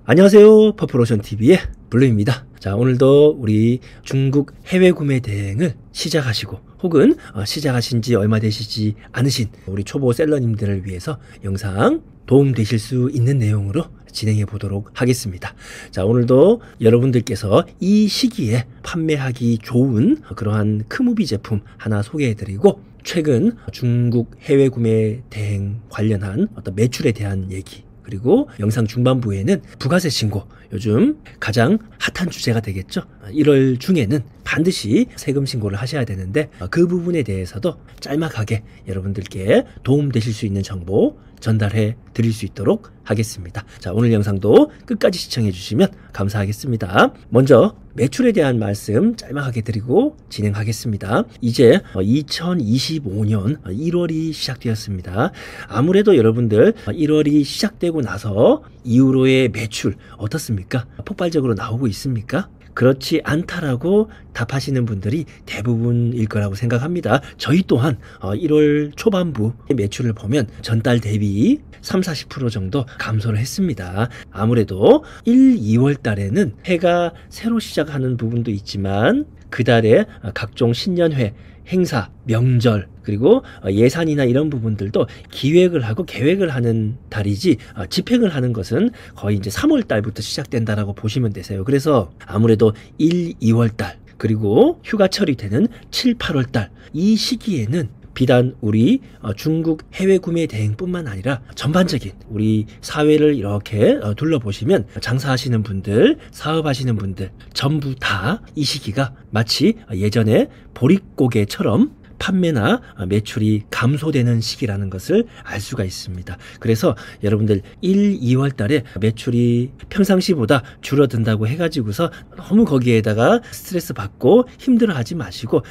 안녕하세요. 퍼플오션TV의 블루입니다. 자, 오늘도 우리 중국 해외 구매 대행을 시작하시고 혹은 시작하신 지 얼마 되시지 않으신 우리 초보 셀러님들을 위해서 영상 도움되실 수 있는 내용으로 진행해 보도록 하겠습니다. 자, 오늘도 여러분들께서 이 시기에 판매하기 좋은 그러한 크무비 제품 하나 소개해 드리고 최근 중국 해외 구매 대행 관련한 어떤 매출에 대한 얘기, 그리고 영상 중반부에는 부가세 신고, 요즘 가장 핫한 주제가 되겠죠. 1월 중에는 반드시 세금 신고를 하셔야 되는데 그 부분에 대해서도 짤막하게 여러분들께 도움되실 수 있는 정보 전달해 드릴 수 있도록 하겠습니다. 자, 오늘 영상도 끝까지 시청해 주시면 감사하겠습니다. 먼저 매출에 대한 말씀 짤막하게 드리고 진행하겠습니다. 이제 2025년 1월이 시작되었습니다. 아무래도 여러분들 1월이 시작되고 나서 이후로의 매출 어떻습니까? 폭발적으로 나오고 있습니까? 그렇지 않다라고 답하시는 분들이 대부분일 거라고 생각합니다. 저희 또한 1월 초반부 매출을 보면 전달 대비 30-40% 정도 감소를 했습니다. 아무래도 1, 2월 달에는 해가 새로 시작하는 부분도 있지만 그 달에 각종 신년회, 행사, 명절, 그리고 예산이나 이런 부분들도 기획을 하고 계획을 하는 달이지 집행을 하는 것은 거의 이제 3월 달부터 시작된다라고 보시면 되세요. 그래서 아무래도 1, 2월 달, 그리고 휴가철이 되는 7, 8월 달, 이 시기에는 비단 우리 중국 해외 구매 대행뿐만 아니라 전반적인 우리 사회를 이렇게 둘러보시면 장사하시는 분들, 사업하시는 분들 전부 다 이 시기가 마치 예전에 보릿고개처럼 판매나 매출이 감소되는 시기라는 것을 알 수가 있습니다. 그래서 여러분들 1, 2월 달에 매출이 평상시보다 줄어든다고 해가지고서 너무 거기에다가 스트레스 받고 힘들어하지 마시고,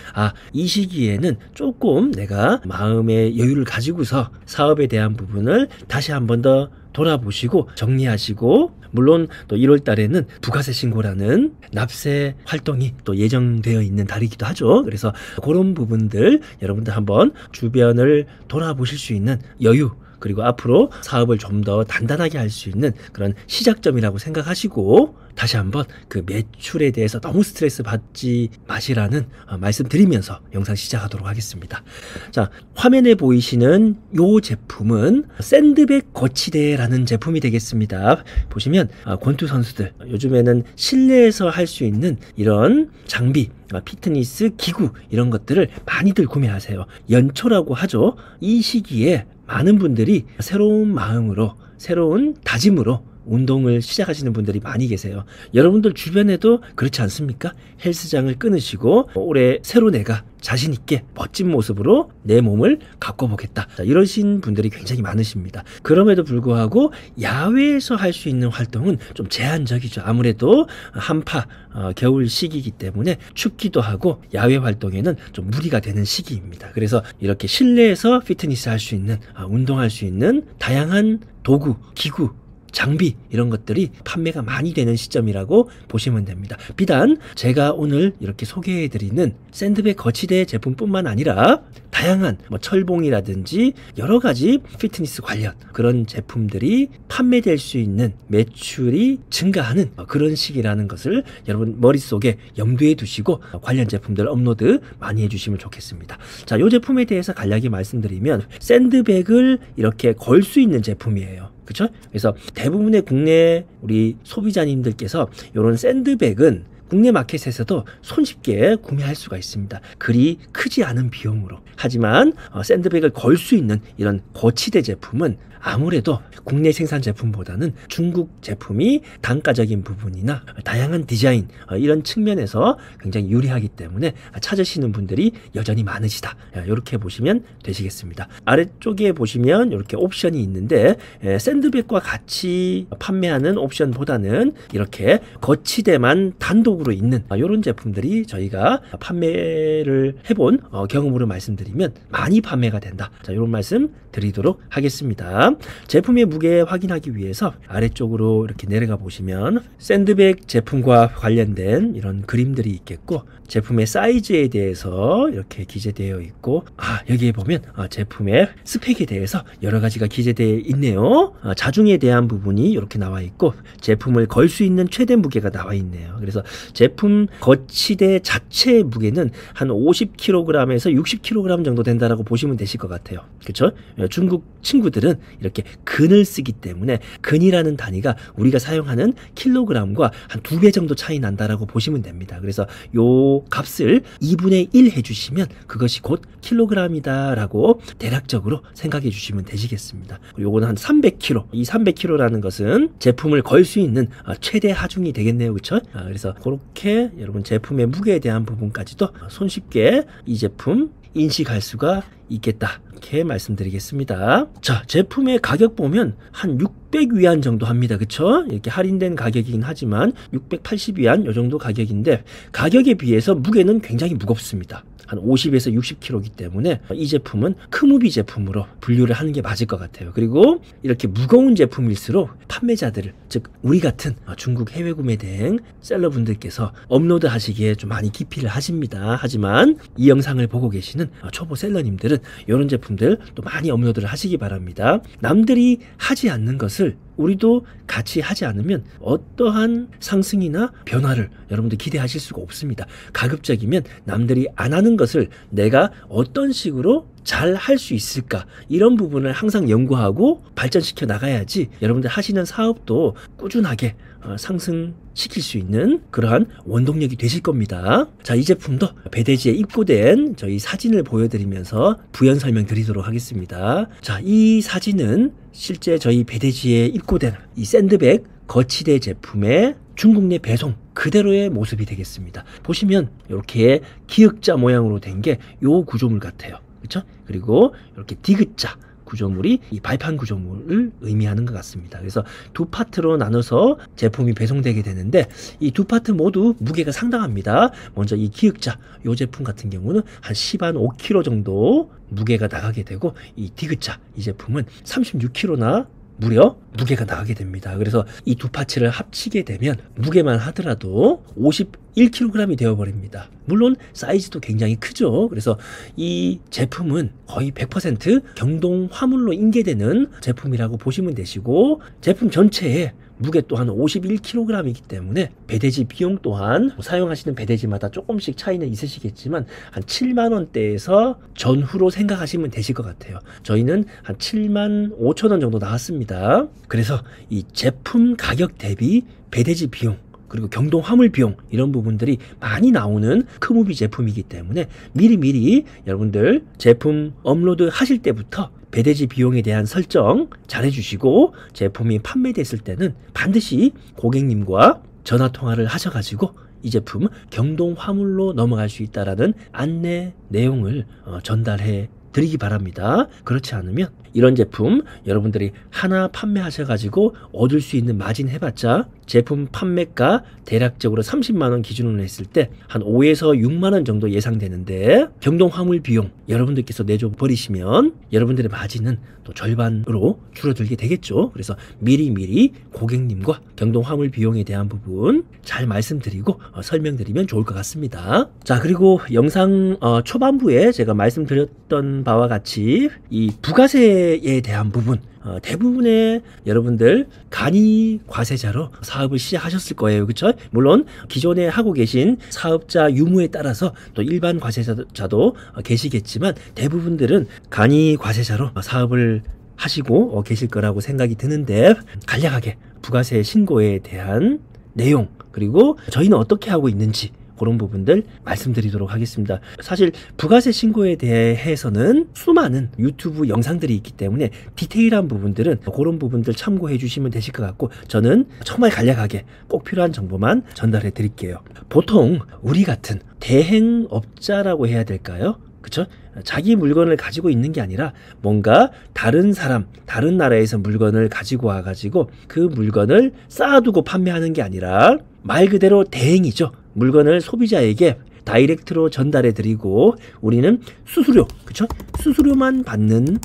이 시기에는 조금 내가 마음의 여유를 가지고서 사업에 대한 부분을 다시 한 번 더 돌아보시고 정리하시고, 물론 또 1월 달에는 부가세 신고라는 납세 활동이 또 예정되어 있는 달이기도 하죠. 그래서 그런 부분들 여러분들 한번 주변을 돌아보실 수 있는 여유, 그리고 앞으로 사업을 좀 더 단단하게 할 수 있는 그런 시작점이라고 생각하시고 다시 한번 그 매출에 대해서 너무 스트레스 받지 마시라는 말씀 드리면서 영상 시작하도록 하겠습니다. 자, 화면에 보이시는 이 제품은 샌드백 거치대라는 제품이 되겠습니다. 보시면 권투 선수들 요즘에는 실내에서 할 수 있는 이런 장비, 피트니스 기구 이런 것들을 많이들 구매하세요. 연초라고 하죠. 이 시기에 많은 분들이 새로운 마음으로, 새로운 다짐으로 운동을 시작하시는 분들이 많이 계세요. 여러분들 주변에도 그렇지 않습니까? 헬스장을 끊으시고 올해 새로 내가 자신있게 멋진 모습으로 내 몸을 가꿔보겠다, 이러신 분들이 굉장히 많으십니다. 그럼에도 불구하고 야외에서 할 수 있는 활동은 좀 제한적이죠. 아무래도 한파 겨울 시기이기 때문에 춥기도 하고 야외 활동에는 좀 무리가 되는 시기입니다. 그래서 이렇게 실내에서 피트니스 할 수 있는, 운동할 수 있는 다양한 도구, 기구, 장비 이런 것들이 판매가 많이 되는 시점이라고 보시면 됩니다. 비단 제가 오늘 이렇게 소개해드리는 샌드백 거치대 제품뿐만 아니라 다양한 철봉이라든지 여러 가지 피트니스 관련 그런 제품들이 판매될 수 있는, 매출이 증가하는 그런 시기라는 것을 여러분 머릿속에 염두에 두시고 관련 제품들 업로드 많이 해주시면 좋겠습니다. 자, 이 제품에 대해서 간략히 말씀드리면 샌드백을 이렇게 걸 수 있는 제품이에요. 그렇죠? 그래서 대부분의 국내 우리 소비자님들께서 이런 샌드백은 국내 마켓에서도 손쉽게 구매할 수가 있습니다. 그리 크지 않은 비용으로. 하지만 샌드백을 걸 수 있는 이런 거치대 제품은 아무래도 국내 생산 제품보다는 중국 제품이 단가적인 부분이나 다양한 디자인 이런 측면에서 굉장히 유리하기 때문에 찾으시는 분들이 여전히 많으시다, 이렇게 보시면 되시겠습니다. 아래쪽에 보시면 이렇게 옵션이 있는데 샌드백과 같이 판매하는 옵션보다는 이렇게 거치대만 단독으로 있는 이런 제품들이 저희가 판매를 해본 경험으로 말씀드리면 많이 판매가 된다, 이런 말씀 드리도록 하겠습니다. 있습니다. 제품의 무게 확인하기 위해서 아래쪽으로 이렇게 내려가 보시면 샌드백 제품과 관련된 이런 그림들이 있겠고, 제품의 사이즈에 대해서 이렇게 기재되어 있고, 여기에 보면 제품의 스펙에 대해서 여러 가지가 기재되어 있네요. 자중에 대한 부분이 이렇게 나와 있고, 제품을 걸 수 있는 최대 무게가 나와 있네요. 그래서 제품 거치대 자체의 무게는 한 50kg에서 60kg 정도 된다라고 보시면 되실 것 같아요. 그렇죠? 중국 친구들은 이렇게 근을 쓰기 때문에 근이라는 단위가 우리가 사용하는 킬로그램과 한 2배 정도 차이 난다라고 보시면 됩니다. 그래서 요 값을 2분의 1 해주시면 그것이 곧 킬로그램이다라고 대략적으로 생각해 주시면 되시겠습니다. 요거는 한 300kg. 이 300kg라는 것은 제품을 걸 수 있는 최대 하중이 되겠네요. 그렇죠? 그래서 그렇게 여러분 제품의 무게에 대한 부분까지도 손쉽게 이 제품 인식할 수가 있겠다, 이렇게 말씀드리겠습니다. 자, 제품의 가격 보면 한 600위안 정도 합니다. 그쵸? 이렇게 할인된 가격이긴 하지만 680위안 요 정도 가격인데, 가격에 비해서 무게는 굉장히 무겁습니다. 한 50에서 60kg이기 때문에 이 제품은 크무비 제품으로 분류를 하는 게 맞을 것 같아요. 그리고 이렇게 무거운 제품일수록 판매자들, 즉 우리 같은 중국 해외 구매 대행 셀러분들께서 업로드 하시기에 좀 많이 기피를 하십니다. 하지만 이 영상을 보고 계시는 초보 셀러님들은 이런 제품들 또 많이 업로드를 하시기 바랍니다. 남들이 하지 않는 것을 우리도 같이 하지 않으면 어떠한 상승이나 변화를 여러분들 기대하실 수가 없습니다. 가급적이면 남들이 안 하는 것을 내가 어떤 식으로 잘 할 수 있을까, 이런 부분을 항상 연구하고 발전시켜 나가야지 여러분들 하시는 사업도 꾸준하게 상승시킬 수 있는 그러한 원동력이 되실 겁니다. 자, 이 제품도 배대지에 입고된 저희 사진을 보여드리면서 부연 설명 드리도록 하겠습니다. 자, 이 사진은 실제 저희 배대지에 입고된 이 샌드백 거치대 제품의 중국 내 배송 그대로의 모습이 되겠습니다. 보시면 이렇게 기역자 모양으로 된 게 요 구조물 같아요. 그렇죠? 그리고 이렇게 디귿자 구조물이 이 발판 구조물을 의미하는 것 같습니다. 그래서 두 파트로 나눠서 제품이 배송되게 되는데, 이 두 파트 모두 무게가 상당합니다. 먼저 이 기역자 요 제품 같은 경우는 한 10한 5kg 정도 무게가 나가게 되고, 이 디귿자 이 제품은 36kg나 무려 무게가 나가게 됩니다. 그래서 이 두 파츠를 합치게 되면 무게만 하더라도 51kg이 되어버립니다. 물론 사이즈도 굉장히 크죠. 그래서 이 제품은 거의 100% 경동 화물로 인계되는 제품이라고 보시면 되시고, 제품 전체에 무게 또한 51kg이기 때문에 배대지 비용 또한 사용하시는 배대지마다 조금씩 차이는 있으시겠지만 한 7만원대에서 전후로 생각하시면 되실 것 같아요. 저희는 한 75,000원 정도 나왔습니다. 그래서 이 제품 가격 대비 배대지 비용, 그리고 경동 화물 비용, 이런 부분들이 많이 나오는 크무비 제품이기 때문에 미리미리 여러분들 제품 업로드 하실 때부터 배대지 비용에 대한 설정 잘 해주시고, 제품이 판매됐을 때는 반드시 고객님과 전화 통화를 하셔가지고 이 제품 경동 화물로 넘어갈 수 있다라는 안내 내용을 전달해 드리기 바랍니다. 그렇지 않으면 이런 제품 여러분들이 하나 판매하셔가지고 얻을 수 있는 마진 해봤자 제품 판매가 대략적으로 30만원 기준으로 했을 때 한 5에서 6만원 정도 예상되는데, 경동 화물 비용 여러분들께서 내줘 버리시면 여러분들의 마진은 또 절반으로 줄어들게 되겠죠. 그래서 미리미리 고객님과 경동 화물 비용에 대한 부분 잘 말씀드리고 설명드리면 좋을 것 같습니다. 자, 그리고 영상 초반부에 제가 말씀드렸던 바와 같이 이 부가세에 대한 부분, 대부분의 여러분들 간이 과세자로 사업을 시작하셨을 거예요. 그렇죠? 물론 기존에 하고 계신 사업자 유무에 따라서 또 일반 과세자도 계시겠지만, 대부분들은 간이 과세자로 사업을 하시고 계실 거라고 생각이 드는데, 간략하게 부가세 신고에 대한 내용, 그리고 저희는 어떻게 하고 있는지 그런 부분들 말씀드리도록 하겠습니다. 사실 부가세 신고에 대해서는 수많은 유튜브 영상들이 있기 때문에 디테일한 부분들은 그런 부분들 참고해 주시면 되실 것 같고, 저는 정말 간략하게 꼭 필요한 정보만 전달해 드릴게요. 보통 우리 같은 대행업자라고 해야 될까요? 그쵸? 자기 물건을 가지고 있는 게 아니라 뭔가 다른 사람, 다른 나라에서 물건을 가지고 와가지고 그 물건을 쌓아두고 판매하는 게 아니라 말 그대로 대행이죠. 물건을 소비자에게 다이렉트로 전달해 드리고 우리는 수수료, 그쵸? 수수료만 받는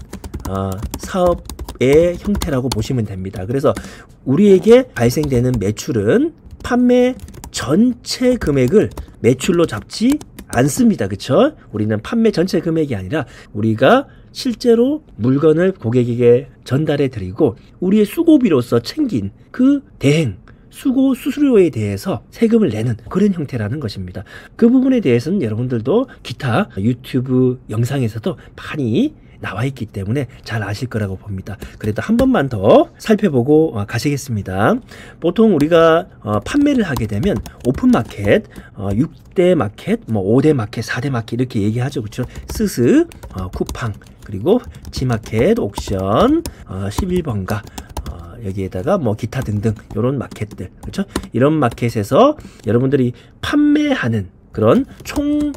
사업 수급의 형태라고 보시면 됩니다. 그래서 우리에게 발생되는 매출은 판매 전체 금액을 매출로 잡지 않습니다. 그쵸? 우리는 판매 전체 금액이 아니라 우리가 실제로 물건을 고객에게 전달해 드리고 우리의 수고비로서 챙긴 그 대행, 수고 수수료에 대해서 세금을 내는 그런 형태라는 것입니다. 그 부분에 대해서는 여러분들도 기타 유튜브 영상에서도 많이 나와 있기 때문에 잘 아실 거라고 봅니다. 그래도 한 번만 더 살펴보고 가시겠습니다. 보통 우리가 판매를 하게 되면 오픈마켓, 6대 마켓, 뭐 5대 마켓, 4대 마켓 이렇게 얘기하죠. 그렇죠? 스스, 쿠팡, 그리고 지마켓, 옥션, 11번가, 여기에다가 뭐 기타 등등 이런 마켓들, 그렇죠? 이런 마켓에서 여러분들이 판매하는 그런 총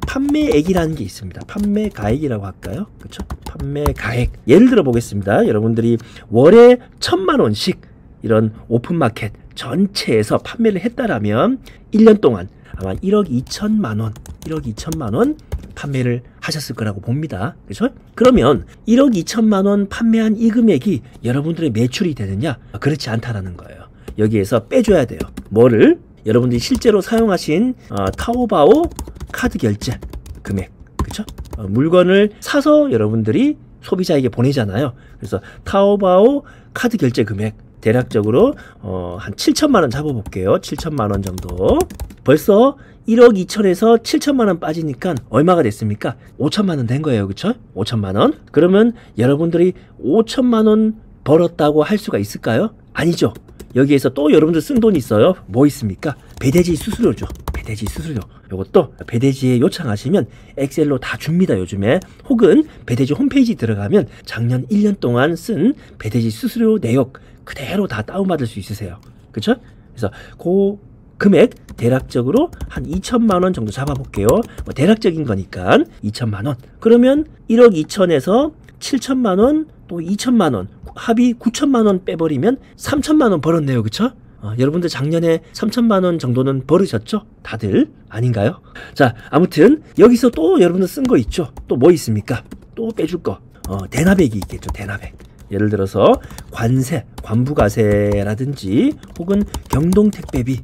판매액이라는 게 있습니다. 판매가액이라고 할까요? 그렇죠? 판매가액. 예를 들어 보겠습니다. 여러분들이 월에 1000만원씩 이런 오픈마켓 전체에서 판매를 했다라면 1년 동안 아마 1억 2천만원, 1억 2천만원 판매를 하셨을 거라고 봅니다. 그렇죠? 그러면 1억 2천만원 판매한 이 금액이 여러분들의 매출이 되느냐? 그렇지 않다라는 거예요. 여기에서 빼줘야 돼요. 뭐를? 여러분들이 실제로 사용하신 타오바오 카드 결제 금액, 그쵸? 물건을 사서 여러분들이 소비자에게 보내잖아요. 그래서 타오바오 카드 결제 금액 대략적으로 한 7천만원 잡아볼게요. 7천만원 정도. 벌써 1억 2천에서 7천만원 빠지니까 얼마가 됐습니까? 5천만원 된 거예요. 그쵸? 5천만원. 그러면 여러분들이 5천만원 벌었다고 할 수가 있을까요? 아니죠. 여기에서 또 여러분들 쓴 돈이 있어요. 뭐 있습니까? 배대지 수수료죠. 배대지 수수료. 요것도 배대지에 요청하시면 엑셀로 다 줍니다. 요즘에. 혹은 배대지 홈페이지 들어가면 작년 1년 동안 쓴 배대지 수수료 내역 그대로 다 다운받을 수 있으세요. 그쵸? 그래서 그 금액 대략적으로 한 2천만원 정도 잡아볼게요. 뭐 대략적인 거니까 2천만원. 그러면 1억 2천에서 7천만원 또 2천만원 합이 9천만원 빼버리면 3천만원 벌었네요. 그쵸? 여러분들 작년에 3천만원 정도는 벌으셨죠? 다들 아닌가요? 자, 아무튼 여기서 또 여러분들 쓴 거 있죠? 또 뭐 있습니까? 또 빼줄 거 대납액이 있겠죠. 대납액. 예를 들어서 관세, 관부가세라든지 혹은 경동택배비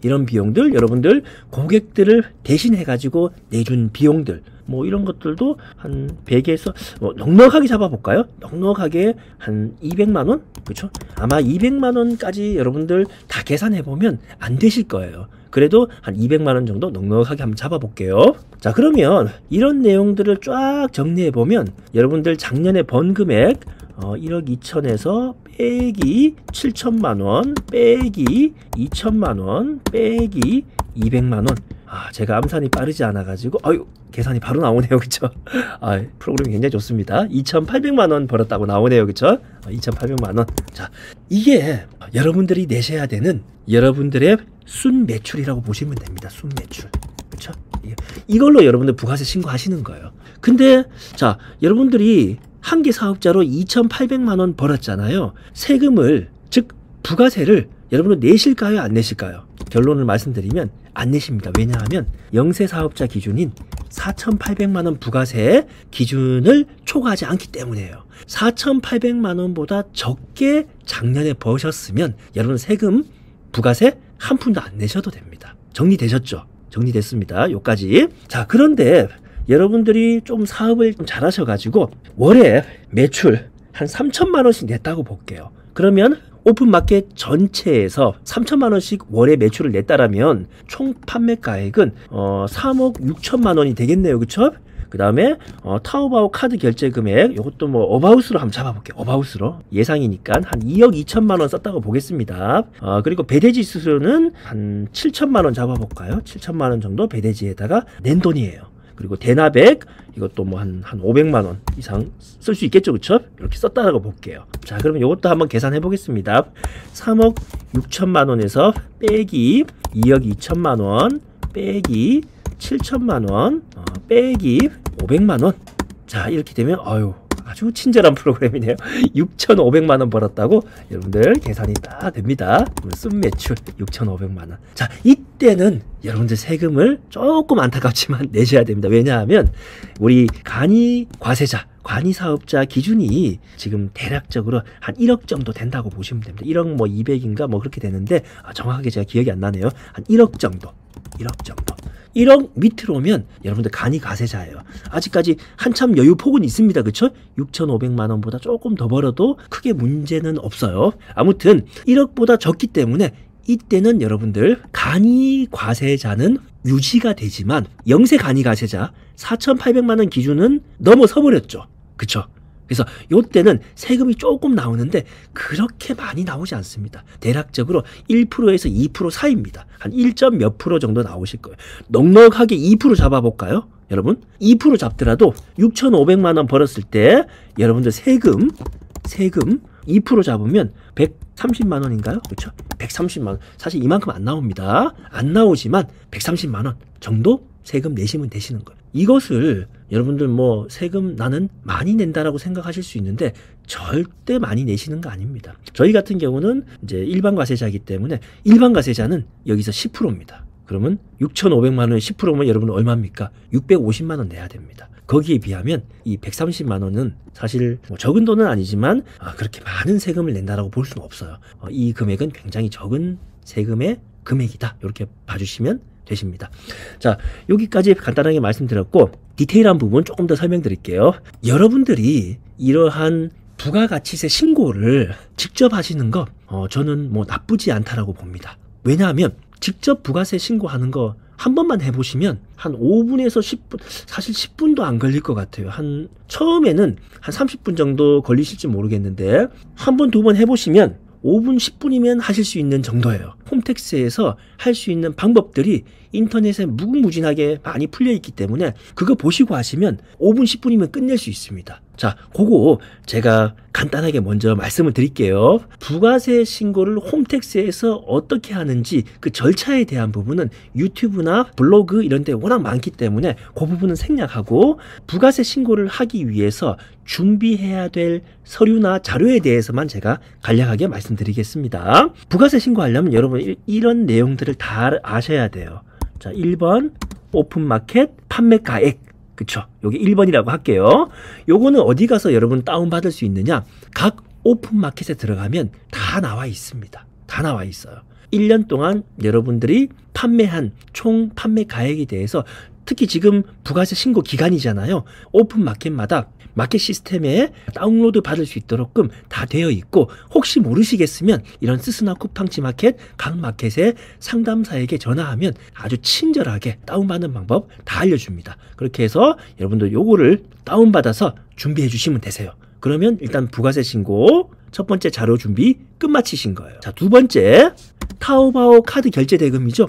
이런 비용들 여러분들 고객들을 대신해 가지고 내준 비용들 뭐 이런 것들도 한 100에서 넉넉하게 잡아볼까요? 넉넉하게 한 200만원? 그쵸? 아마 200만원까지 여러분들 다 계산해보면 안 되실 거예요. 그래도 한 200만원 정도 넉넉하게 한번 잡아볼게요. 자, 그러면 이런 내용들을 쫙 정리해보면 여러분들 작년에 번 금액 1억 2천에서 빼기 7천만원 빼기 2천만원 빼기 200만원. 제가 암산이 빠르지 않아가지고 계산이 바로 나오네요. 그쵸? 프로그램이 굉장히 좋습니다. 2,800만원 벌었다고 나오네요. 그쵸? 2,800만원. 자, 이게 여러분들이 내셔야 되는 여러분들의 순매출이라고 보시면 됩니다. 순매출. 그쵸? 이걸로 여러분들 부가세 신고하시는 거예요. 근데 자, 여러분들이 한 개 사업자로 2,800만원 벌었잖아요. 세금을, 즉 부가세를 여러분들 내실까요? 안 내실까요? 결론을 말씀드리면 안 내십니다. 왜냐하면 영세 사업자 기준인 4,800만원 부가세 기준을 초과하지 않기 때문이에요. 4,800만원보다 적게 작년에 버셨으면 여러분 세금 부가세 한 푼도 안 내셔도 됩니다. 정리되셨죠? 정리됐습니다. 요까지. 자, 그런데 여러분들이 좀 사업을 좀 잘하셔가지고 월에 매출 한 3천만원씩 냈다고 볼게요. 그러면 오픈마켓 전체에서 3천만원씩 월에 매출을 냈다라면 총 판매가액은 3억 6천만원이 되겠네요. 그쵸? 그 다음에 타오바오 카드 결제 금액 요것도 뭐 어바웃으로 한번 잡아볼게요. 어바웃으로 예상이니까 한 2억 2천만원 썼다고 보겠습니다. 그리고 배대지 수수료는 한 7천만원 잡아볼까요? 7천만원 정도 배대지에다가 낸 돈이에요. 그리고 대납액 이것도 뭐 한 500만원 이상 쓸 수 있겠죠. 그쵸? 이렇게 썼다라고 볼게요. 자, 그러면 이것도 한번 계산해 보겠습니다. 3억 6천만원에서 빼기 2억 2천만원 빼기 7천만원 빼기 500만원. 자, 이렇게 되면 아주 친절한 프로그램이네요. 6,500만원 벌었다고 여러분들 계산이 딱 됩니다. 순매출 6,500만원. 자, 이때는 여러분들 세금을 조금 안타깝지만 내셔야 됩니다. 왜냐하면 우리 간이 과세자 관이사업자 기준이 지금 대략적으로 한 1억 정도 된다고 보시면 됩니다. 1억 뭐 200인가 뭐 그렇게 되는데 정확하게 제가 기억이 안 나네요. 한 1억 정도. 1억 정도. 1억 밑으로 오면 여러분들 간이 가세자예요. 아직까지 한참 여유 폭은 있습니다. 그쵸? 6,500만 원보다 조금 더 벌어도 크게 문제는 없어요. 아무튼 1억보다 적기 때문에 이때는 여러분들 간이 과세자는 유지가 되지만 영세 간이 가세자 4,800만 원 기준은 넘어서 버렸죠. 그쵸? 그래서 요때는 세금이 조금 나오는데 그렇게 많이 나오지 않습니다. 대략적으로 1%에서 2% 사이입니다. 한 1. 몇 프로 정도 나오실 거예요. 넉넉하게 2% 잡아볼까요? 여러분 2% 잡더라도 6,500만 원 벌었을 때 여러분들 세금 2% 잡으면 130만 원인가요? 그렇죠? 130만 원. 사실 이만큼 안 나옵니다. 안 나오지만 130만 원 정도 세금 내시면 되시는 거예요. 이것을 여러분들 뭐 세금 나는 많이 낸다라고 생각하실 수 있는데 절대 많이 내시는 거 아닙니다. 저희 같은 경우는 이제 일반 과세자이기 때문에 일반 과세자는 여기서 10%입니다. 그러면 6,500만 원에 10%면 여러분 얼마입니까? 650만 원 내야 됩니다. 거기에 비하면 이 130만 원은 사실 뭐 적은 돈은 아니지만 그렇게 많은 세금을 낸다라고 볼 수는 없어요. 이 금액은 굉장히 적은 세금의 금액이다. 이렇게 봐주시면 되십니다. 자, 여기까지 간단하게 말씀드렸고 디테일한 부분 조금 더 설명드릴게요. 여러분들이 이러한 부가가치세 신고를 직접 하시는 거 저는 뭐 나쁘지 않다라고 봅니다. 왜냐하면 직접 부가세 신고하는 거 한 번만 해보시면 한 5분에서 10분, 사실 10분도 안 걸릴 것 같아요. 처음에는 한 30분 정도 걸리실지 모르겠는데 한 번, 두 번 해보시면 5분, 10분이면 하실 수 있는 정도예요. 홈택스에서 할 수 있는 방법들이 인터넷에 무궁무진하게 많이 풀려 있기 때문에 그거 보시고 하시면 5분, 10분이면 끝낼 수 있습니다. 자, 그거 제가 간단하게 먼저 말씀을 드릴게요. 부가세 신고를 홈택스에서 어떻게 하는지 그 절차에 대한 부분은 유튜브나 블로그 이런 데 워낙 많기 때문에 그 부분은 생략하고 부가세 신고를 하기 위해서 준비해야 될 서류나 자료에 대해서만 제가 간략하게 말씀드리겠습니다. 부가세 신고하려면 여러분 이런 내용들을 다 아셔야 돼요. 자, 1번 오픈마켓 판매가액. 그쵸? 여기 1번이라고 할게요. 요거는 어디 가서 여러분 다운받을 수 있느냐? 각 오픈마켓에 들어가면 다 나와 있습니다. 다 나와 있어요. 1년 동안 여러분들이 판매한 총 판매 가액에 대해서 특히 지금 부가세 신고 기간이잖아요. 오픈마켓마다 마켓 시스템에 다운로드 받을 수 있도록끔 다 되어 있고 혹시 모르시겠으면 이런 스스나 쿠팡치 마켓 각 마켓의 상담사에게 전화하면 아주 친절하게 다운받는 방법 다 알려줍니다. 그렇게 해서 여러분들 요거를 다운받아서 준비해 주시면 되세요. 그러면 일단 부가세 신고 첫 번째 자료 준비 끝마치신 거예요. 자, 두 번째 타오바오 카드 결제 대금이죠.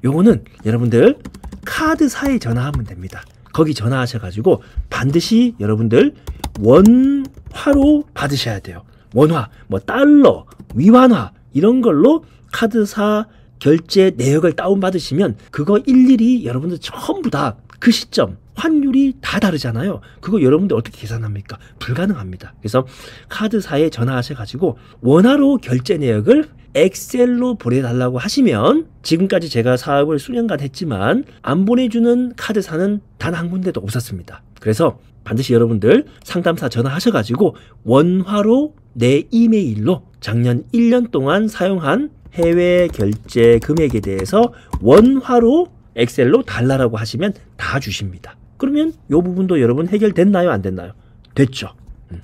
요거는 여러분들 카드사에 전화하면 됩니다. 거기 전화하셔가지고 반드시 여러분들 원화로 받으셔야 돼요. 원화, 뭐 달러, 위안화 이런 걸로 카드사 결제 내역을 다운받으시면 그거 일일이 여러분들 전부 다 그 시점 환율이 다 다르잖아요. 그거 여러분들 어떻게 계산합니까? 불가능합니다. 그래서 카드사에 전화하셔가지고 원화로 결제 내역을 엑셀로 보내달라고 하시면 지금까지 제가 사업을 수년간 했지만 안 보내주는 카드사는 단 한 군데도 없었습니다. 그래서 반드시 여러분들 상담사 전화하셔가지고 원화로 내 이메일로 작년 1년 동안 사용한 해외 결제 금액에 대해서 원화로 엑셀로 달라라고 하시면 다 주십니다. 그러면 이 부분도 여러분 해결됐나요? 안 됐나요? 됐죠.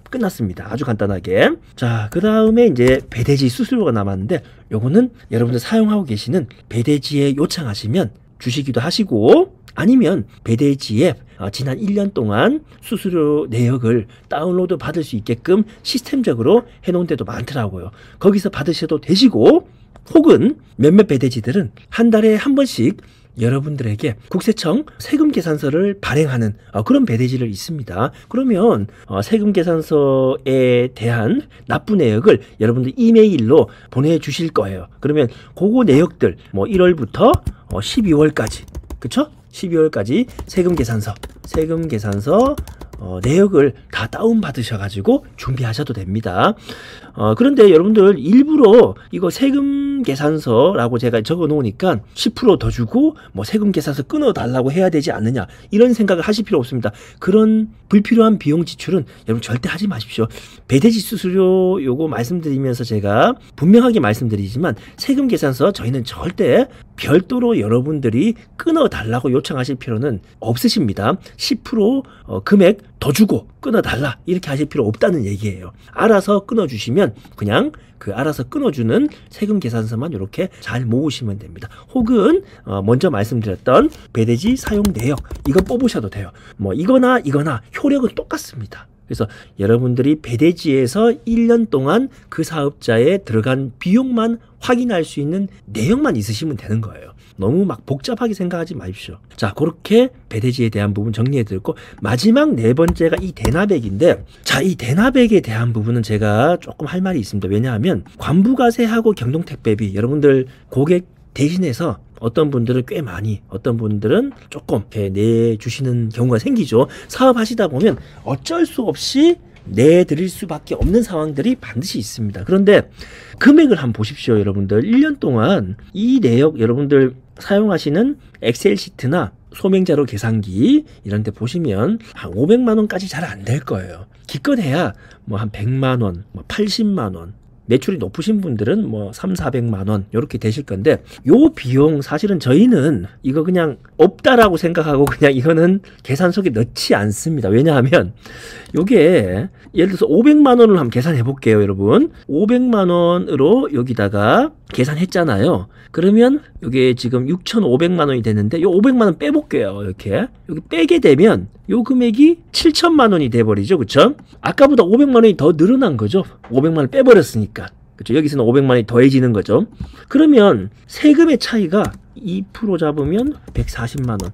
끝났습니다. 아주 간단하게. 자, 그 다음에 이제 배대지 수수료가 남았는데 요거는 여러분들 사용하고 계시는 배대지에 요청하시면 주시기도 하시고 아니면 배대지에 지난 1년 동안 수수료 내역을 다운로드 받을 수 있게끔 시스템적으로 해놓은 데도 많더라고요. 거기서 받으셔도 되시고 혹은 몇몇 배대지들은 한 달에 한 번씩 여러분들에게 국세청 세금계산서를 발행하는 그런 배대지를 있습니다. 그러면 세금계산서에 대한 납부 내역을 여러분들 이메일로 보내주실 거예요. 그러면 그거 내역들 뭐 1월부터 12월까지 그쵸? 12월까지 세금계산서 내역을 다 다운받으셔가지고 준비하셔도 됩니다. 그런데 여러분들 일부러 이거 세금 계산서라고 제가 적어 놓으니까 10% 더 주고 뭐 세금 계산서 끊어 달라고 해야 되지 않느냐 이런 생각을 하실 필요 없습니다. 그런 불필요한 비용 지출은 여러분 절대 하지 마십시오. 배대지 수수료 요거 말씀드리면서 제가 분명하게 말씀드리지만 세금 계산서 저희는 절대 별도로 여러분들이 끊어 달라고 요청하실 필요는 없으십니다. 10% 금액 더 주고 끊어 달라 이렇게 하실 필요 없다는 얘기예요. 알아서 끊어 주시면 그냥 그 알아서 끊어주는 세금 계산서만 이렇게 잘 모으시면 됩니다. 혹은 먼저 말씀드렸던 배대지 사용 내역 이거 뽑으셔도 돼요. 뭐 이거나 효력은 똑같습니다. 그래서 여러분들이 배대지에서 1년 동안 그 사업자에 들어간 비용만 확인할 수 있는 내용만 있으시면 되는 거예요. 너무 막 복잡하게 생각하지 마십시오. 자, 그렇게 배대지에 대한 부분 정리해드렸고 마지막 네 번째가 이 대납액인데 자, 이 대납액에 대한 부분은 제가 조금 할 말이 있습니다. 왜냐하면 관부가세하고 경동택배비 여러분들 고객 대신해서 어떤 분들은 꽤 많이 어떤 분들은 조금 이렇게 내주시는 경우가 생기죠. 사업하시다 보면 어쩔 수 없이 내드릴 수밖에 없는 상황들이 반드시 있습니다. 그런데 금액을 한번 보십시오. 여러분들 1년 동안 이 내역 여러분들 사용하시는 엑셀 시트나 소명자료 계산기 이런 데 보시면 한 500만 원까지 잘 안 될 거예요. 기껏해야 뭐 한 100만 원, 뭐 80만 원 매출이 높으신 분들은 뭐 300~400만 원 이렇게 되실 건데 요 비용 사실은 저희는 이거 그냥 없다라고 생각하고 그냥 이거는 계산서에 넣지 않습니다. 왜냐하면 요게 예를 들어서 500만 원을 한번 계산해 볼게요, 여러분. 500만 원으로 여기다가 계산했잖아요. 그러면 이게 지금 6,500만 원이 되는데 요 500만 원 빼볼게요. 이렇게 여기 빼게 되면 요 금액이 7천만 원이 돼버리죠. 그쵸? 아까보다 500만 원이 더 늘어난 거죠. 500만 원 빼버렸으니까. 그쵸? 여기서는 500만 원이 더해지는 거죠. 그러면 세금의 차이가 2% 잡으면 140만 원.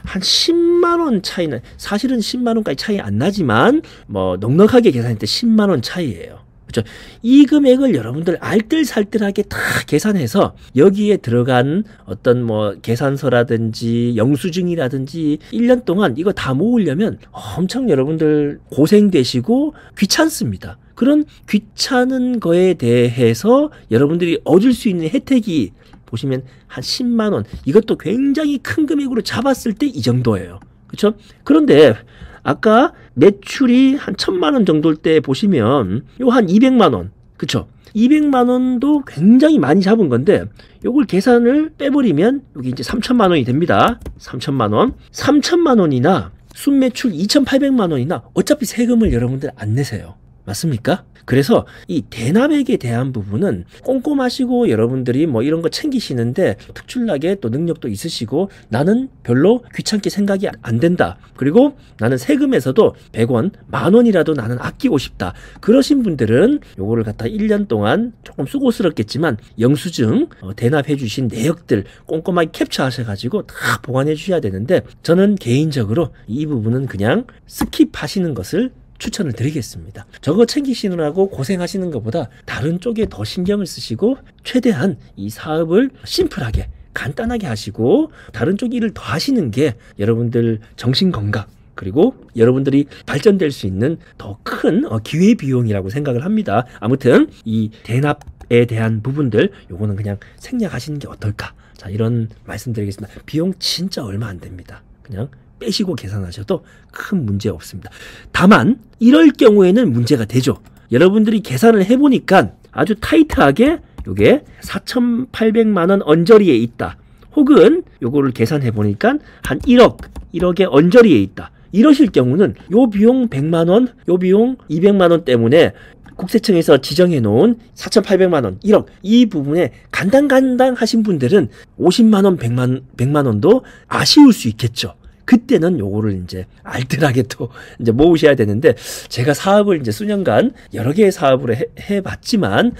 한 10만 원 차이는 사실은 10만 원까지 차이 안 나지만 뭐 넉넉하게 계산할 때 10만 원 차이예요. 그렇죠? 이 금액을 여러분들 알뜰살뜰하게 다 계산해서 여기에 들어간 어떤 뭐 계산서라든지 영수증이라든지 1년 동안 이거 다 모으려면 엄청 여러분들 고생되시고 귀찮습니다. 그런 귀찮은 거에 대해서 여러분들이 얻을 수 있는 혜택이 보시면 한 10만 원 이것도 굉장히 큰 금액으로 잡았을 때 이 정도예요. 그렇죠? 그런데 아까 매출이 한 1,000만 원 정도일 때 보시면 요 한 200만 원. 그쵸? 200만 원도 굉장히 많이 잡은 건데 요걸 계산을 빼버리면 여기 이제 3,000만 원이 됩니다. 3,000만 원. 3,000만 원이나 순매출 2,800만 원이나 어차피 세금을 여러분들 안 내세요. 맞습니까? 그래서 이 대납액에 대한 부분은 꼼꼼하시고 여러분들이 뭐 이런 거 챙기시는데 특출나게 또 능력도 있으시고 나는 별로 귀찮게 생각이 안 된다. 그리고 나는 세금에서도 100원, 만 원이라도 나는 아끼고 싶다. 그러신 분들은 요거를 갖다 1년 동안 조금 수고스럽겠지만 영수증 대납해 주신 내역들 꼼꼼하게 캡처하셔가지고 다 보관해 주셔야 되는데 저는 개인적으로 이 부분은 그냥 스킵하시는 것을 추천을 드리겠습니다. 저거 챙기시느라고 고생하시는 것보다 다른 쪽에 더 신경을 쓰시고 최대한 이 사업을 심플하게 간단하게 하시고 다른 쪽 일을 더 하시는 게 여러분들 정신건강 그리고 여러분들이 발전될 수 있는 더 큰 기회비용이라고 생각을 합니다. 아무튼 이 대납에 대한 부분들 요거는 그냥 생략하시는 게 어떨까. 자, 이런 말씀드리겠습니다. 비용 진짜 얼마 안 됩니다. 그냥 빼시고 계산하셔도 큰 문제 없습니다. 다만 이럴 경우에는 문제가 되죠. 여러분들이 계산을 해보니까 아주 타이트하게 요게 4,800만 원 언저리에 있다. 혹은 요거를 계산해 보니까 한 1억에 언저리에 있다. 이러실 경우는 요 비용 100만 원, 요 비용 200만 원 때문에 국세청에서 지정해 놓은 4,800만 원, 1억 이 부분에 간당간당 하신 분들은 50만 원, 100만 원도 아쉬울 수 있겠죠. 그때는 요거를 이제 알뜰하게 또 이제 모으셔야 되는데 제가 사업을 이제 수년간 여러 개의 사업을 해봤지만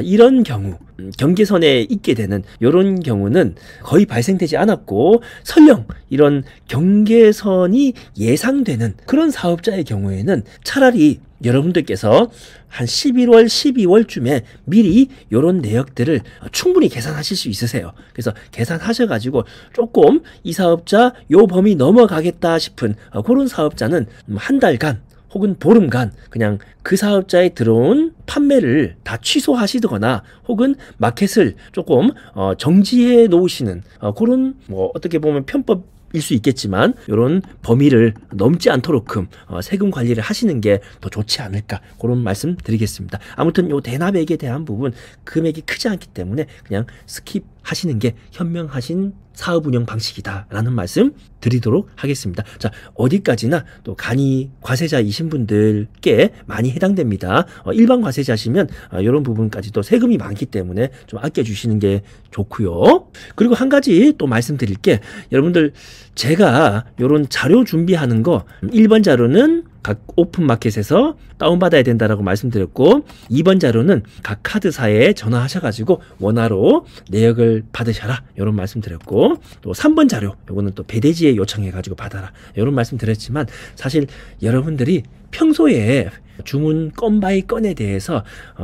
이런 경우 경계선에 있게 되는 이런 경우는 거의 발생되지 않았고, 설령 이런 경계선이 예상되는 그런 사업자의 경우에는 차라리 여러분들께서 한 11월, 12월쯤에 미리 이런 내역들을 충분히 계산하실 수 있으세요. 그래서 계산하셔가지고 조금 이 사업자 요 범위 넘어가겠다 싶은 그런 사업자는 한 달간 혹은 보름간 그냥 그 사업자에 들어온 판매를 다 취소하시거나 혹은 마켓을 조금 정지해 놓으시는 그런 뭐 어떻게 보면 편법 일 수 있겠지만 이런 범위를 넘지 않도록끔 세금 관리를 하시는 게 더 좋지 않을까, 그런 말씀 드리겠습니다. 아무튼 요 대납액에 대한 부분 금액이 크지 않기 때문에 그냥 스킵하시는 게 현명하신 사업 운영 방식이다라는 말씀 드리도록 하겠습니다. 자, 어디까지나 또 간이 과세자이신 분들께 많이 해당됩니다. 일반 과세자시면 이런 부분까지도 세금이 많기 때문에 좀 아껴주시는 게 좋고요. 그리고 한 가지 또 말씀드릴 게, 여러분들 제가 이런 자료 준비하는 거 1번 자료는 각 오픈마켓에서 다운받아야 된다라고 말씀드렸고, 2번 자료는 각 카드사에 전화하셔가지고 원화로 내역을 받으셔라 이런 말씀드렸고, 또 3번 자료 요거는 또 배대지에 요청해가지고 받아라 이런 말씀드렸지만, 사실 여러분들이 평소에 주문 건 바이 건에 대해서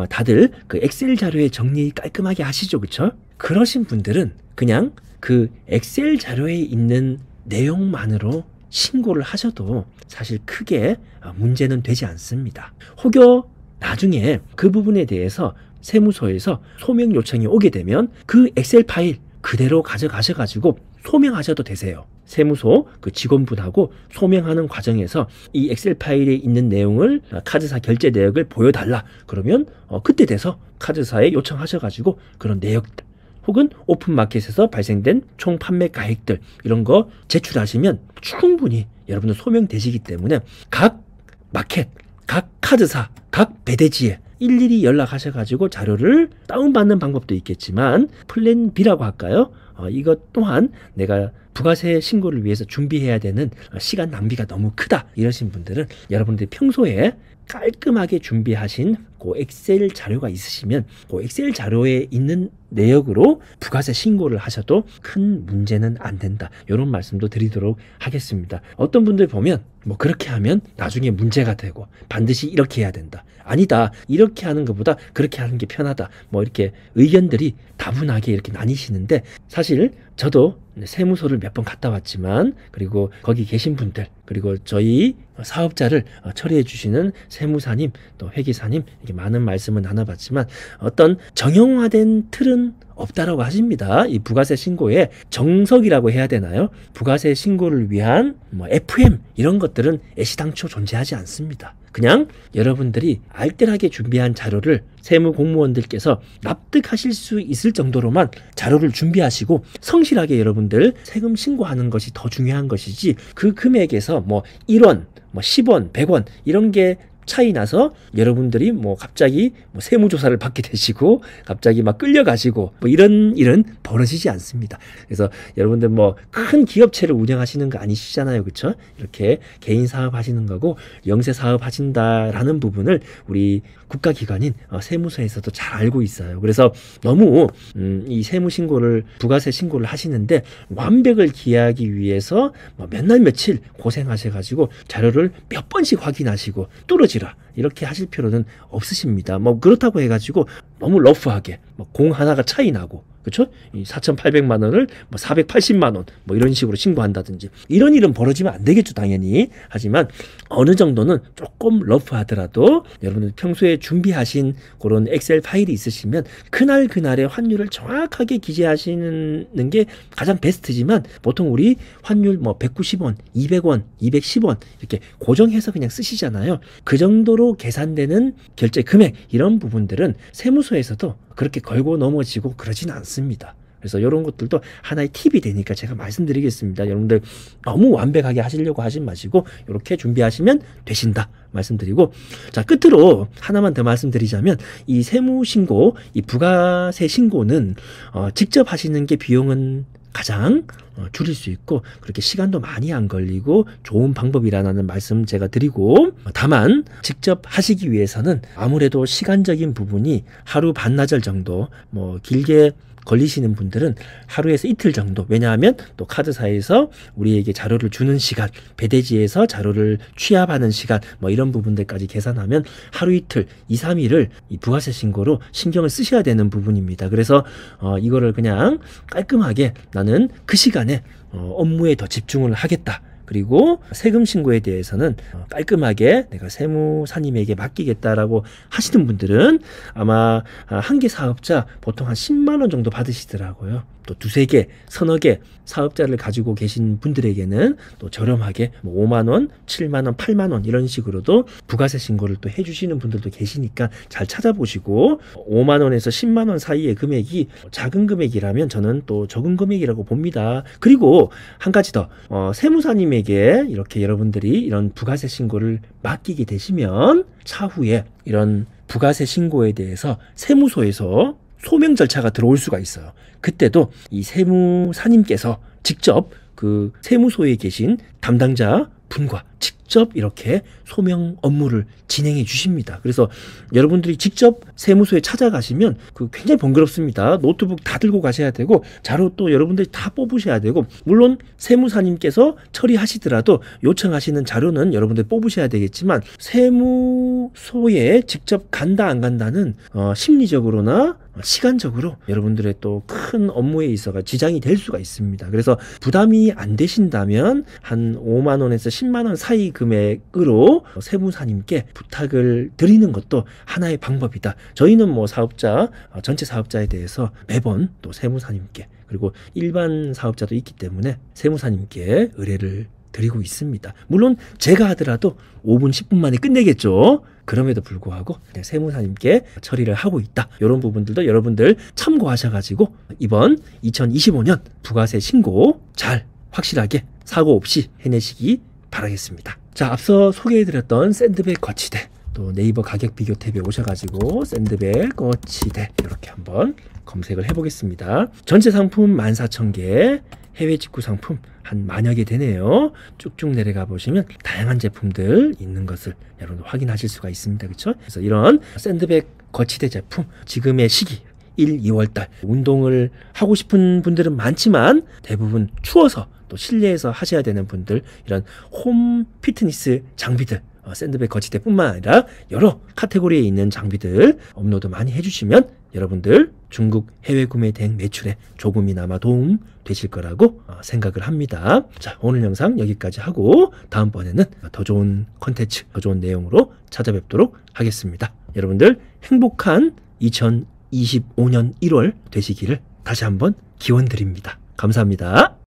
다들 그 엑셀 자료에 정리 깔끔하게 하시죠, 그쵸? 그러신 분들은 그냥 그 엑셀 자료에 있는 내용만으로 신고를 하셔도 사실 크게 문제는 되지 않습니다. 혹여 나중에 그 부분에 대해서 세무서에서 소명 요청이 오게 되면 그 엑셀 파일 그대로 가져가셔가지고 소명하셔도 되세요. 세무소 그 직원분하고 소명하는 과정에서 이 엑셀 파일에 있는 내용을 카드사 결제 내역을 보여달라 그러면 그때 돼서 카드사에 요청하셔가지고 그런 내역들 혹은 오픈마켓에서 발생된 총 판매 가액들 이런 거 제출하시면 충분히 여러분들 소명되시기 때문에 각 마켓, 각 카드사, 각 배대지에 일일이 연락하셔가지고 자료를 다운받는 방법도 있겠지만, 플랜 B라고 할까요? 이것 또한 내가 부가세 신고를 위해서 준비해야 되는 시간 낭비가 너무 크다 이러신 분들은 여러분들이 평소에 깔끔하게 준비하신 그 엑셀 자료가 있으시면 그 엑셀 자료에 있는 내역으로 부가세 신고를 하셔도 큰 문제는 안 된다, 이런 말씀도 드리도록 하겠습니다. 어떤 분들 보면 뭐 그렇게 하면 나중에 문제가 되고 반드시 이렇게 해야 된다, 아니다 이렇게 하는 것보다 그렇게 하는 게 편하다, 뭐 이렇게 의견들이 다분하게 이렇게 나뉘시는데, 사실 저도 세무소를 몇 번 갔다 왔지만, 그리고 거기 계신 분들, 그리고 저희 사업자를 처리해 주시는 세무사님 또 회계사님 이렇게 많은 말씀을 나눠봤지만 어떤 정형화된 틀은 없다라고 하십니다. 이 부가세 신고에 정석이라고 해야 되나요? 부가세 신고를 위한 뭐 FM 이런 것들은 애시당초 존재하지 않습니다. 그냥 여러분들이 알뜰하게 준비한 자료를 세무 공무원들께서 납득하실 수 있을 정도로만 자료를 준비하시고 성실하게 여러분들 세금 신고하는 것이 더 중요한 것이지, 그 금액에서 뭐 1원, 뭐 10원, 100원 이런 게 차이 나서 여러분들이 뭐 갑자기 뭐 세무조사를 받게 되시고 갑자기 막 끌려가시고 뭐 이런 일은 벌어지지 않습니다. 그래서 여러분들 뭐 큰 기업체를 운영하시는 거 아니시잖아요, 그렇죠? 이렇게 개인 사업 하시는 거고 영세 사업 하신다라는 부분을 우리 국가기관인 세무서에서도 잘 알고 있어요. 그래서 너무 이 세무신고를 부가세 신고를 하시는데 완벽을 기하기 위해서 뭐 몇 날 며칠 고생하셔가지고 자료를 몇 번씩 확인하시고 뚫어지라 이렇게 하실 필요는 없으십니다. 뭐 그렇다고 해가지고 너무 러프하게 뭐 공 하나가 차이 나고, 그렇죠? 이 4,800만 원을 뭐 480만 원 뭐 이런 식으로 신고한다든지 이런 일은 벌어지면 안 되겠죠, 당연히. 하지만 어느 정도는 조금 러프하더라도 여러분들 평소에 준비하신 그런 엑셀 파일이 있으시면 그날 그날의 환율을 정확하게 기재하시는 게 가장 베스트지만, 보통 우리 환율 뭐 190원, 200원, 210원 이렇게 고정해서 그냥 쓰시잖아요. 그 정도로 계산되는 결제 금액 이런 부분들은 세무서에서도 그렇게 걸고 넘어지고 그러진 않습니다. 그래서 이런 것들도 하나의 팁이 되니까 제가 말씀드리겠습니다. 여러분들 너무 완벽하게 하시려고 하지 마시고 이렇게 준비하시면 되신다 말씀드리고, 자, 끝으로 하나만 더 말씀드리자면 이 세무신고, 이 부가세 신고는 직접 하시는 게 비용은 가장 줄일 수 있고 그렇게 시간도 많이 안 걸리고 좋은 방법이라는 말씀 제가 드리고, 다만 직접 하시기 위해서는 아무래도 시간적인 부분이 하루 반나절 정도, 뭐 길게 걸리시는 분들은 하루에서 이틀 정도, 왜냐하면 또 카드사에서 우리에게 자료를 주는 시간, 배대지에서 자료를 취합하는 시간, 뭐 이런 부분들까지 계산하면 하루 이틀, 2, 3일을 이 부가세 신고로 신경을 쓰셔야 되는 부분입니다. 그래서 이거를 그냥 깔끔하게 나는 그 시간에 업무에 더 집중을 하겠다, 그리고 세금 신고에 대해서는 깔끔하게 내가 세무사님에게 맡기겠다라고 하시는 분들은 아마 한 개 사업자 보통 한 10만 원 정도 받으시더라고요. 또 두세 개, 서너 개 사업자를 가지고 계신 분들에게는 또 저렴하게 뭐 5만 원, 7만 원, 8만 원 이런 식으로도 부가세 신고를 또 해주시는 분들도 계시니까 잘 찾아보시고, 5만 원에서 10만 원 사이의 금액이 작은 금액이라면 저는 또 적은 금액이라고 봅니다. 그리고 한 가지 더, 세무사님에게 이렇게 여러분들이 이런 부가세 신고를 맡기게 되시면 차후에 이런 부가세 신고에 대해서 세무소에서 소명 절차가 들어올 수가 있어요. 그때도 이 세무사님께서 직접 그 세무소에 계신 담당자 분과 직접 이렇게 소명 업무를 진행해 주십니다. 그래서 여러분들이 직접 세무소에 찾아가시면 굉장히 번거롭습니다. 노트북 다 들고 가셔야 되고 자료 또 여러분들이 다 뽑으셔야 되고, 물론 세무사님께서 처리하시더라도 요청하시는 자료는 여러분들이 뽑으셔야 되겠지만, 세무소에 직접 간다 안 간다는 심리적으로나 시간적으로 여러분들의 또 큰 업무에 있어가 지장이 될 수가 있습니다. 그래서 부담이 안 되신다면 한 5만 원에서 10만 원 사이 금액으로 세무사님께 부탁을 드리는 것도 하나의 방법이다. 저희는 뭐 사업자, 전체 사업자에 대해서 매번 또 세무사님께, 그리고 일반 사업자도 있기 때문에 세무사님께 의뢰를 드리고 있습니다. 물론 제가 하더라도 5분 10분 만에 끝내겠죠. 그럼에도 불구하고 세무사님께 처리를 하고 있다. 이런 부분들도 여러분들 참고하셔가지고 이번 2025년 부가세 신고 잘 확실하게 사고 없이 해내시기 바라겠습니다. 자, 앞서 소개해드렸던 샌드백 거치대, 또 네이버 가격 비교 탭에 오셔가지고 샌드백 거치대 이렇게 한번 검색을 해보겠습니다. 전체 상품 14,000개, 해외 직구 상품 한 만여 개 되네요. 쭉쭉 내려가 보시면 다양한 제품들 있는 것을 여러분 확인하실 수가 있습니다. 그렇죠? 그래서 이런 샌드백 거치대 제품, 지금의 시기 1, 2월달 운동을 하고 싶은 분들은 많지만 대부분 추워서 또 실내에서 하셔야 되는 분들, 이런 홈 피트니스 장비들, 샌드백 거치대뿐만 아니라 여러 카테고리에 있는 장비들 업로드 많이 해주시면 여러분들 중국 해외 구매 대행 매출에 조금이나마 도움 되실 거라고 생각을 합니다. 자, 오늘 영상 여기까지 하고 다음번에는 더 좋은 컨텐츠, 더 좋은 내용으로 찾아뵙도록 하겠습니다. 여러분들 행복한 2025년 1월 되시기를 다시 한번 기원 드립니다. 감사합니다.